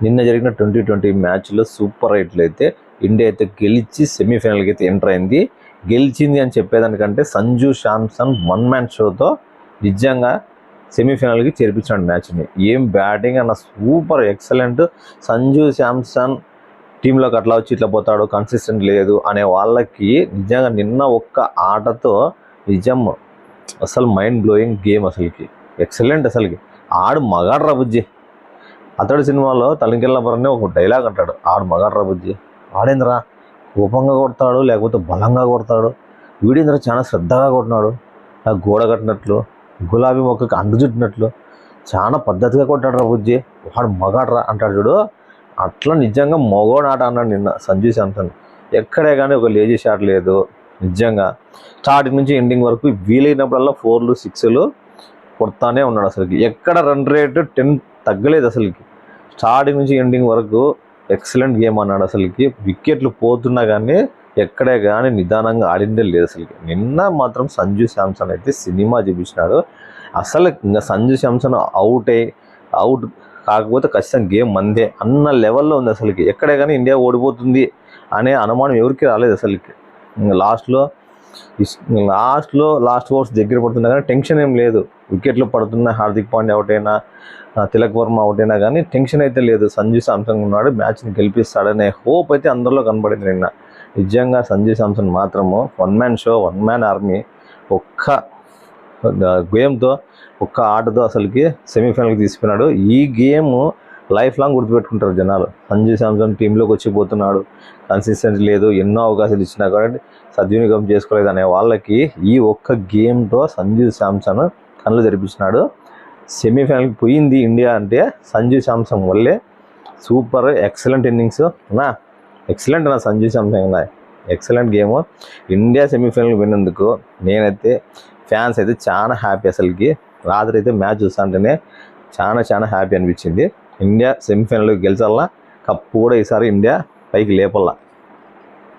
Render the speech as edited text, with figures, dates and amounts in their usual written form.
నిన్న జరిగిన 2020 మ్యాచ్లో సూపర్ అయితే ఇండియా అయితే గెలిచి సెమీఫైనల్కి అయితే ఎంటర్ అయింది. గెలిచింది అని చెప్పేదానికంటే సంజు శాంసన్ వన్ మ్యాన్ షోతో నిజంగా సెమీఫైనల్కి చేర్పించాడు మ్యాచ్ని. ఏం బ్యాటింగ్ అన్న సూపర్ ఎక్సలెంట్. సంజు శాంసన్ టీంలోకి అట్లా వచ్చి ఇట్లా పోతాడు, కన్సిస్టెంట్ లేదు అనే వాళ్ళకి నిజంగా నిన్న ఒక్క ఆటతో నిజం అసలు మైండ్ బ్లోయింగ్ గేమ్. అసలుకి ఎక్సలెంట్. అసలుకి ఆడు మగాడు రా బుజ్జి. అతడు సినిమాలో తలంకెళ్ళబరనే ఒక డైలాగ్ అంటాడు, ఆడు మగాడు రా బుజ్జి. ఆడేంద్రా కోపంగా కొడతాడు, లేకపోతే బలంగా కొడతాడు. వీడేంద్ర చాలా శ్రద్ధగా కొట్టినాడు, గోడ కట్టినట్లు, గులాబీ మొక్కకి అంటు చుట్టినట్లు చాలా పద్ధతిగా కొట్టాడు రా బుజ్జి. వాడు మగాడు రా అంటాడు చూడు. అట్లా నిజంగా మగోడు ఆట అన్నాడు నిన్న సంజు శాంసన్. ఎక్కడే కానీ ఒక లేజీ షాట్ లేదు. నిజంగా స్టార్టింగ్ నుంచి ఎండింగ్ వరకు వీలైనప్పుడల్లా 4లు 6లు కొడతానే ఉన్నాడు. అసలుకి ఎక్కడ రన్ రేట్ 10 తగ్గలేదు. అసలుకి స్టార్టింగ్ నుంచి ఎండింగ్ వరకు ఎక్సలెంట్ గేమ్ అన్నాడు. అసలుకి వికెట్లు పోతున్నా కానీ ఎక్కడే కానీ నిదానంగా ఆడిందే లేదు. అసలుకి నిన్న మాత్రం సంజు శాంసన్ అయితే సినిమా చూపించినాడు. అసలు ఇంకా సంజు శాంసన్ అవుట్ కాకపోతే ఖచ్చితంగా గేమ్ మందే అన్న లెవెల్లో ఉంది. అసలుకి ఎక్కడే కానీ ఇండియా ఓడిపోతుంది అనే అనుమానం ఎవరికి రాలేదు. అసలుకి లాస్ట్ ఓవర్స్ దగ్గర పడుతున్నా కానీ టెన్షన్ ఏం లేదు. వికెట్లు పడుతున్నా, హార్దిక్ పాండ్యా అవుట్ అయినా, తిలక్ వర్మ అవుట్ అయినా కానీ టెన్షన్ అయితే లేదు. సంజు శాంసన్ ఉన్నాడు, మ్యాచ్ని గెలిపిస్తాడనే హోప్ అయితే అందరిలో కనబడింది నిన్న. నిజంగా సంజు శాంసన్ మాత్రము one man show, one man army. ఒక్క గేమ్తో, ఒక్క ఆటతో అసలుకి సెమీఫైనల్కి తీసుకున్నాడు. ఈ గేమ్ లైఫ్ లాంగ్ గుర్తుపెట్టుకుంటారు జనాలు. సంజు శాంసన్ టీంలోకి వచ్చిపోతున్నాడు, కన్సిస్టెన్సీ లేదు, ఎన్నో అవకాశాలు ఇచ్చినా కానీ సద్వినియోగం చేసుకోలేదు అనే వాళ్ళకి ఈ ఒక్క గేమ్తో సంజు శాంసన్ కళ్ళు తెరిపించినాడు. సెమీఫైనల్కి పోయింది ఇండియా అంటే సంజు శాంసన్ వల్లే. సూపర్ ఎక్సలెంట్ ఇన్నింగ్స్ నా ఎక్సలెంట్ నా సంజు శాంసన్ నా ఎక్సలెంట్ గేమ్. ఇండియా సెమీఫైనల్కి పోయినందుకు నేనైతే ఫ్యాన్స్ అయితే చాలా హ్యాపీ. అసలుకి రాత్రి అయితే మ్యాచ్ చూస్తుంటేనే చాలా హ్యాపీ అనిపించింది. ఇండియా సెమీఫైనల్కి గెలిచాలా, కప్పు కూడా ఈసారి ఇండియా పైకి లేపల్లా.